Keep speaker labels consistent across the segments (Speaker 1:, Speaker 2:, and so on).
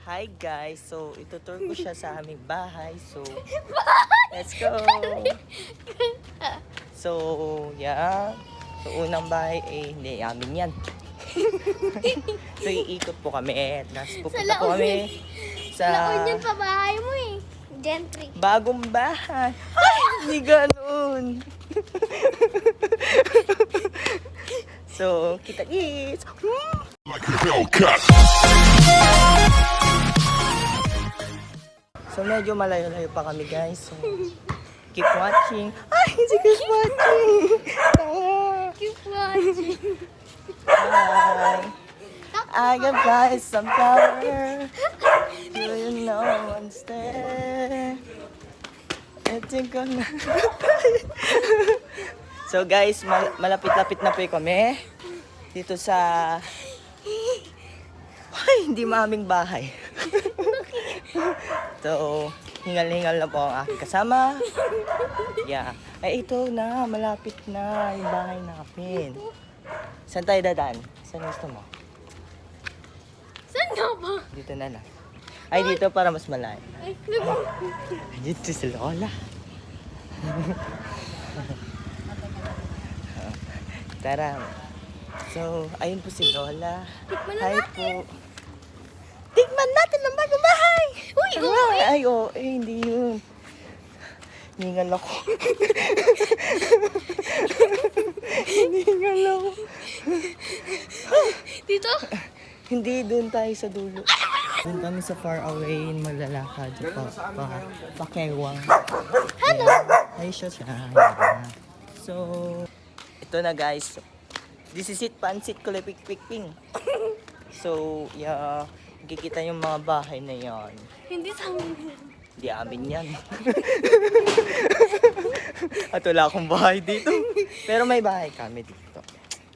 Speaker 1: Hi guys, so itutur ko siya sa aming bahay. So, let's go! So, yeah. So, unang bahay hindi amin yan. So, iikot po kami. Tapos pupunta po kami sa
Speaker 2: Laon yun pa bahay mo eh. Gentry.
Speaker 1: bagong bahay. Ay, hindi ganun. So, kita-kits!
Speaker 3: Like a Hellcat.
Speaker 1: So, medyo malayo-layo pa kami guys. So, keep watching. Ay, si keep watching!
Speaker 2: Keep watching.
Speaker 1: Hi! I got guys some flower. Do you know I'm there? I think I'm So guys, malapit-lapit na po kami dito sa hindi maaming bahay. So, hingal-hingal na po ang aking kasama. Yeah. Ay, ito na. Malapit na yung bahay namin. Saan tayo dadaan? Saan gusto mo?
Speaker 2: Saan nga ba?
Speaker 1: Dito na lang. Ay, dito para mas malayo.
Speaker 2: Ay, diba?
Speaker 1: Dito si Lola. Tara. So, ayun po si Lola.
Speaker 2: Tikman na
Speaker 1: Hi
Speaker 2: natin.
Speaker 1: po. Tikman natin ang bagong bahay!
Speaker 2: Uy, oo eh.
Speaker 1: Ay, hindi yun. Ningal ako. Ningal ako.
Speaker 2: Dito?
Speaker 1: Hindi, doon tayo sa dulo. Doon kami sa far away, maglalakad. Pakewang. Hello! Ay, siya. So, ito na guys. This is it, pansit kulipik-pik-ping. So, yeah. Kikita yung mga bahay na yan.
Speaker 2: Hindi sa amin.
Speaker 1: Hindi amin yan. At wala akong bahay dito. Pero may bahay kami dito.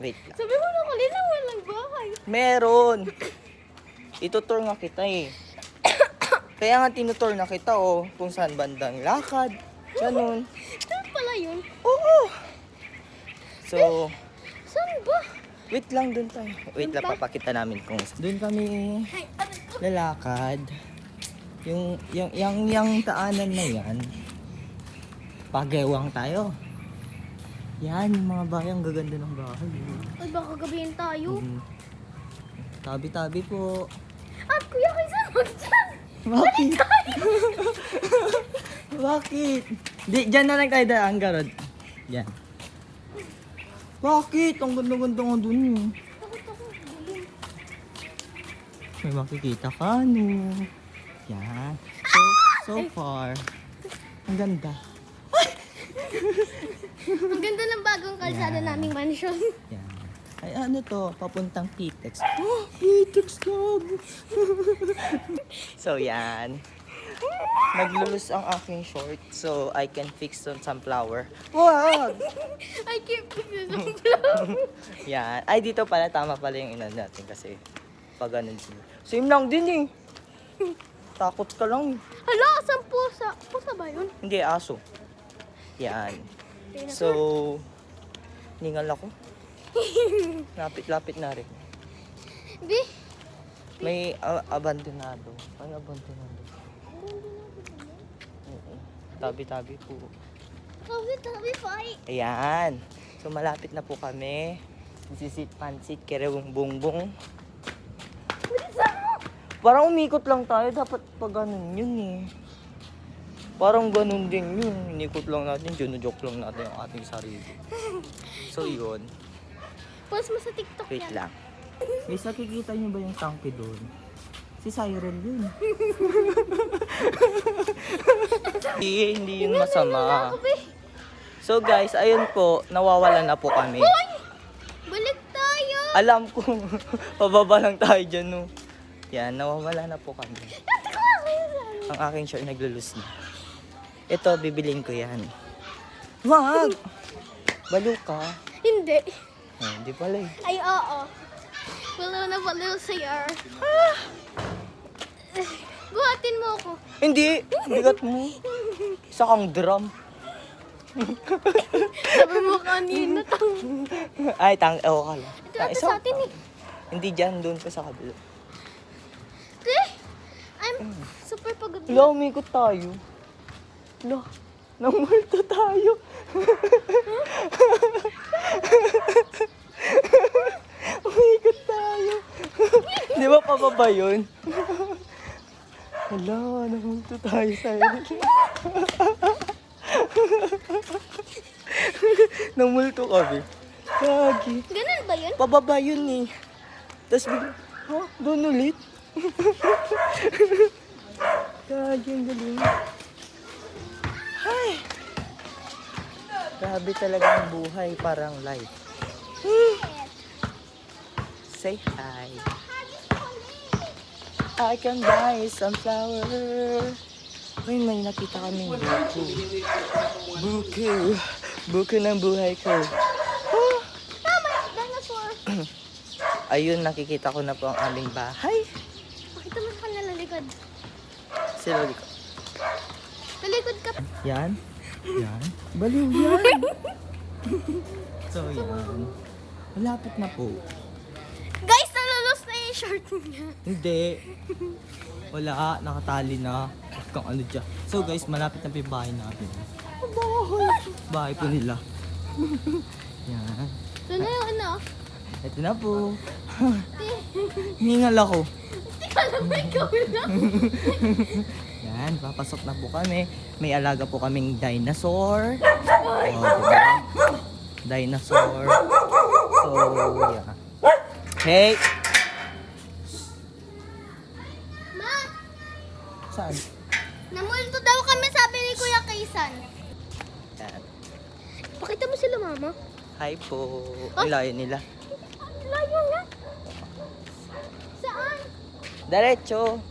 Speaker 1: Wait lang.
Speaker 2: Sabi mo na kanina walang bahay.
Speaker 1: Meron. Itutur nga kita eh. Kaya nga tinutur na kita kung saan bandang lakad. Ganun.
Speaker 2: Saan pala yun?
Speaker 1: Oo. So,
Speaker 2: Saan ba?
Speaker 1: wait lang dun tayo. Wait lang, papakita namin kung dun kami
Speaker 2: Ay, ano to?
Speaker 1: lalakad. Yung taanan na yan, pagewang tayo. Yan, yung mga bahay, ang gaganda ng bahay.
Speaker 2: Ay, baka gabihin tayo.
Speaker 1: Tabi-tabi po.
Speaker 2: At kuya, kaysa mag-chan.
Speaker 1: Bakit? Bakit? Di, dyan na lang tayo daan, Garod. Yan. Bakit? Ang ganda-ganda nga dun eh.
Speaker 2: Takot ako. Galing.
Speaker 1: May makikita ka, no? Yan. So far, ang ganda.
Speaker 2: Ang ganda ng bagong kalsada
Speaker 1: Yeah.
Speaker 2: naming mansion.
Speaker 1: Yan. Ay, ano to? Papuntang Pitex. Oh, Pitex Club! So, yan. Naglulus ang aking short so I can fix on some flower. Wow!
Speaker 2: I keep picking some flower.
Speaker 1: Yan. Ay, dito pala. Tama pala yung inan natin kasi pag ganun sila. Same lang din eh. Takot ka lang eh.
Speaker 2: Hala, saan pusa? Pusa ba yun?
Speaker 1: Hindi, aso. Yan. So, ningal ako. Lapit-lapit na rin.
Speaker 2: Di?
Speaker 1: May abandonado. Ay, abandonado. Oo. Tabi-tabi po.
Speaker 2: Tabi fight.
Speaker 1: Ayan. So, malapit na po kami. Sisit pansit, kerewong bungbong. Parang umikot lang tayo. Dapat pa ganun yun eh. Parang ganun din yun. Inikot lang natin, joke lang natin ang ating sarili. So, yun.
Speaker 2: Post mo sa TikTok
Speaker 1: Wait
Speaker 2: yan.
Speaker 1: lang. Guys, nakikita niyo ba yung tangke doon? Si Cyril yun. Hindi yun masama.
Speaker 2: Ako, be.
Speaker 1: So guys, ayun po, nawawala na po kami.
Speaker 2: Balik tayo.
Speaker 1: Alam ko, pababa lang tayo dyan, no. Yan, nawawala na po kami. Ang aking shirt naglulus na. Ito, bibiling ko yan. Wag! Balo ka.
Speaker 2: Hindi.
Speaker 1: Hindi pala eh.
Speaker 2: Ay, oo. Wala na pala sa ER. Buhatin mo ako.
Speaker 1: Hindi! Bigat mo. Isa kang drum.
Speaker 2: Sabi mo kanina
Speaker 1: Ay, ka lang.
Speaker 2: Ito ata sa atin eh.
Speaker 1: Hindi dyan, doon ka sa kabila.
Speaker 2: Eh, Super pagod na.
Speaker 1: Wala, umikot tayo. Wala, namulto tayo. Umikot tayo. Di ba pababa yun? Wala, namulto tayo sa namulto kami. Kagi.
Speaker 2: Ganun ba yun?
Speaker 1: Pababa yun eh. Tapos bigla, ha? Doon ulit? Kagi, ang galing. Ay! Grabe talaga ang buhay, parang life. Say hi. I can buy some flower. Uy, may nakita kaming buko. Buko. Buko ng buhay ko.
Speaker 2: Tama, dinosaur.
Speaker 1: Ayun, nakikita ko na po ang aming bahay.
Speaker 2: Pakita mo sa kanila likod.
Speaker 1: Sila ko.
Speaker 2: Talikod ka.
Speaker 1: Yan. Yan. Baliw yan. So, yan. Malapit na po.
Speaker 2: Guys, nalulus na yung shirt niya.
Speaker 1: Hindi. Wala, nakatali na. Kung ano dyan. So guys, malapit na po yung bahay natin. Bahay po nila. Yan.
Speaker 2: Ito na yung ano.
Speaker 1: Ito na po. Hingal ako.
Speaker 2: Alam mo, ikaw lang.
Speaker 1: Yan, papasok na po kami. May alaga po kaming dinosaur. Oh, diba? Dinosaur. So, yeah. Hey!
Speaker 2: Ma,
Speaker 1: Saan?
Speaker 2: namulto daw kami sabi ni Kuya Kaysan.
Speaker 1: Yan.
Speaker 2: Pakita mo sila, Mama.
Speaker 1: Hi po. Ang layo nila.
Speaker 2: Layo nga. Saan?
Speaker 1: Diretso.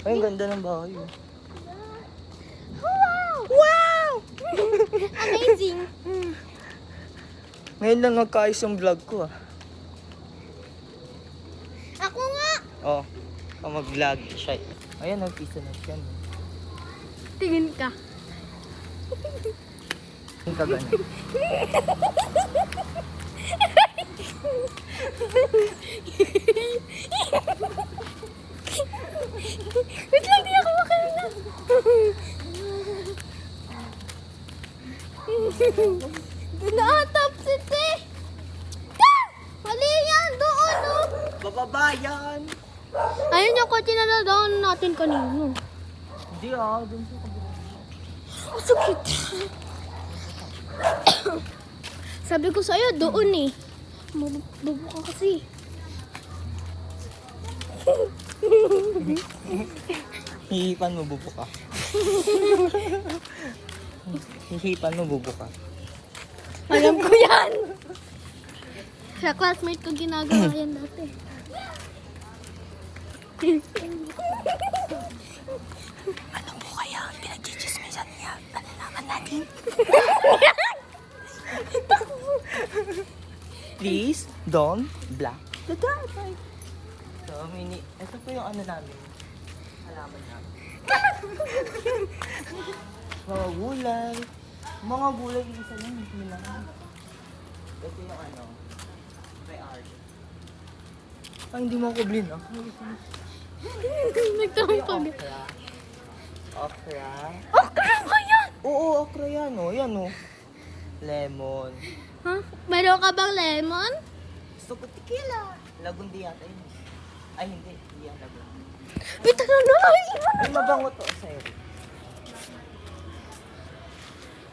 Speaker 1: Ay, ang ganda ng bahay. Oh.
Speaker 2: Wow! Wow! Amazing.
Speaker 1: Ngayon lang nagkaayos yung vlog ko ah.
Speaker 2: Ako nga.
Speaker 1: Oh, mag-vlog siya. Ayan, nagpisa na siya.
Speaker 2: Tingin ka.
Speaker 1: Yung kagana.
Speaker 2: Wait lang, di ako makaila. Naatap si Te. Mali yan, doon oh.
Speaker 1: Bababayan!
Speaker 2: Ayun yung kotse na nadaan natin kanino.
Speaker 1: Hindi ah, dun sa kabila.
Speaker 2: Ang sakit. Sabi ko sa'yo, doon eh. Mabubo ka kasi.
Speaker 1: Hihipan mo, bubo ka. Hihipan mo, bubo ka.
Speaker 2: Alam ko yan. Sa classmate ko ginagawa yan dati.
Speaker 1: Ano mo kaya ang pinag-chismisan niya? Nalalaman natin. Please, don't block the driveway. So, ito po yung ano namin. Halaman namin. Mga gulay. Mga gulay, isa lang. Hindi lang. Ito yung ano. By art. Ay, hindi mo ako blin ah.
Speaker 2: Nagtampag.
Speaker 1: Okra. Okra.
Speaker 2: Okra ko yan!
Speaker 1: Oo, okra yan oh. Yan oh. Lemon.
Speaker 2: Ha? Meron ka bang lemon?
Speaker 1: Gusto ko tequila. Lagundi yata yun. Ay, hindi. Hindi yan lagundi.
Speaker 2: Bita na na!
Speaker 1: Ay, mabango to sa'yo.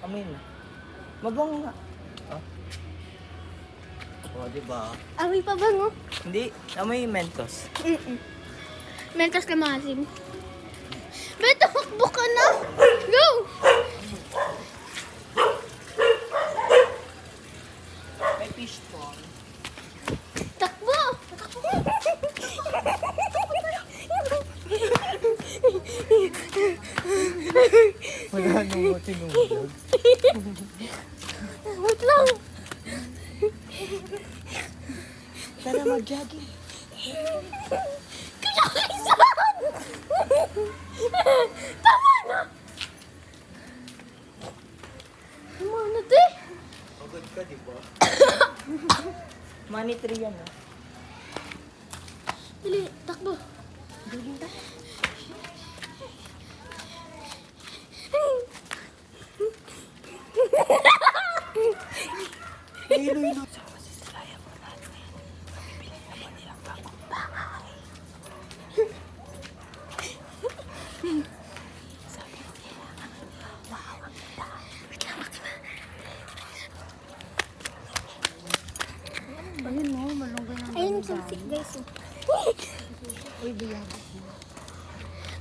Speaker 1: Amoy na. Mabango nga. Oh. Oh, diba?
Speaker 2: Amoy pa bang oh?
Speaker 1: Hindi. Amoy Mentos.
Speaker 2: Mentos na maasim. Beto, hakbo ka na! Go!
Speaker 1: May fish pond.
Speaker 2: Takbo!
Speaker 1: Wala nang tinulog.
Speaker 2: Wait lang!
Speaker 1: Tara, mag-jogging.
Speaker 2: Tama na! Tama na, te!
Speaker 1: Pagod ka, di ba? Money tree yan, ah.
Speaker 2: Dali, takbo. Gagawin tayo.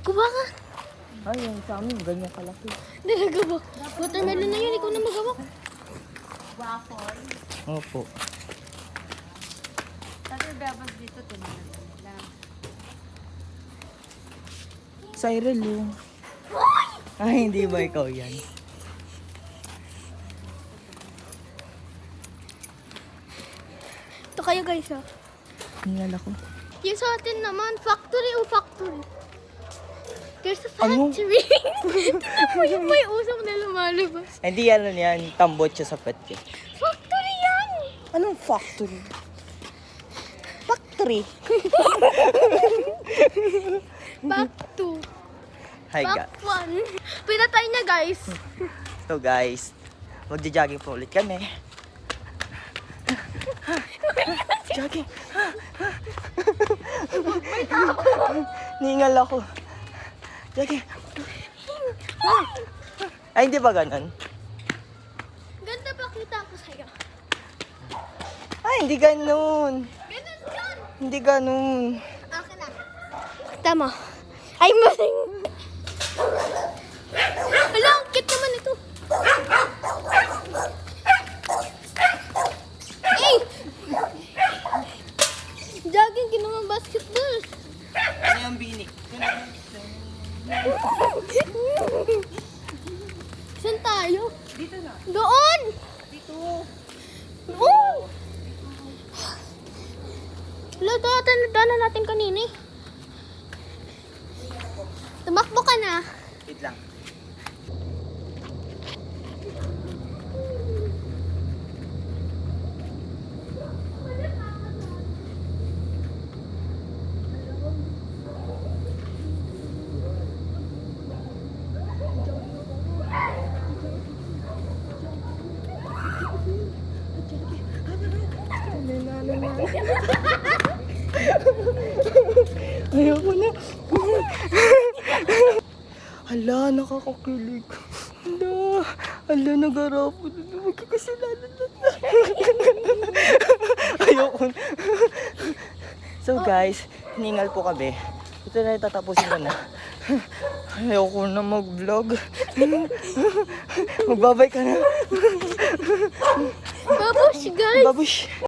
Speaker 2: Kuha ka.
Speaker 1: Ay, yung sa amin, ganyan kalaki.
Speaker 2: Talaga ba? Watermelon na yun, ikaw na magawa.
Speaker 1: Opo. Cyril yung. Ay, hindi ba ikaw yan?
Speaker 2: Ito kayo guys ha.
Speaker 1: Hingal ako.
Speaker 2: Yung sa atin naman, factory o factory? There's a
Speaker 1: Ano?
Speaker 2: factory. Tama yung may usap na lumalabas.
Speaker 1: Hindi ano yan, tambot siya sa pet ko.
Speaker 2: Factory yan!
Speaker 1: Anong factory? Factory?
Speaker 2: Back to.
Speaker 1: Hi
Speaker 2: Back
Speaker 1: guys.
Speaker 2: one. Pinatay niya guys.
Speaker 1: So guys, magja-jogging po ulit kami. Jogging. Ningal ako. Jogging. Ay, hindi ba ganun?
Speaker 2: Ganda pa kita ko sa'yo.
Speaker 1: Ay, hindi ganun.
Speaker 2: Ganun yan!
Speaker 1: Hindi ganun.
Speaker 2: Akin na. Tama. Ay, maling. Hala, ang cute naman ito. Hey! Jogging, ginawang basketball.
Speaker 1: Ano yung binik?
Speaker 2: Saan tayo? Dito na. Doon! Dito. Doon! Wala, dala natin kanina eh. Tumakbo ka na.
Speaker 1: Wait lang. Ayoko na. Hala, nakakakilig. Hala, nag-arapo na. Magkakasalanan na. Ayoko na. So guys, hiningal po kami. Ito na tatapusin ko na. Ayoko na mag-vlog. Magbabay ka na.
Speaker 2: Babush, guys!
Speaker 1: Babush.